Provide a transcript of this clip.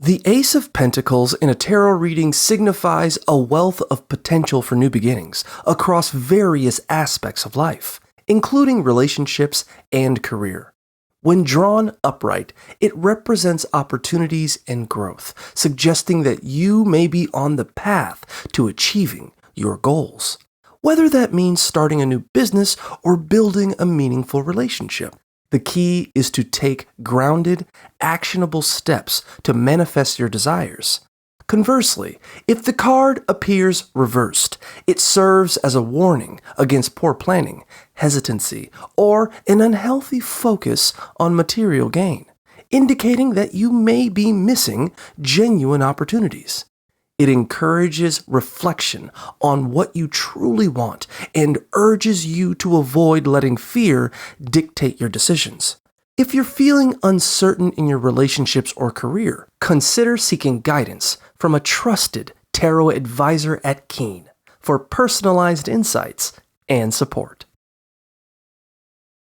The Ace of Pentacles in a tarot reading signifies a wealth of potential for new beginnings across various aspects of life, including relationships and career. When drawn upright, it represents opportunities and growth, suggesting that you may be on the path to achieving your goals, whether that means starting a new business or building a meaningful relationship. The key is to take grounded, actionable steps to manifest your desires. Conversely, if the card appears reversed, it serves as a warning against poor planning, hesitancy, or an unhealthy focus on material gain, indicating that you may be missing genuine opportunities. It encourages reflection on what you truly want and urges you to avoid letting fear dictate your decisions. If you're feeling uncertain in your relationships or career, consider seeking guidance from a trusted tarot advisor at Keen for personalized insights and support.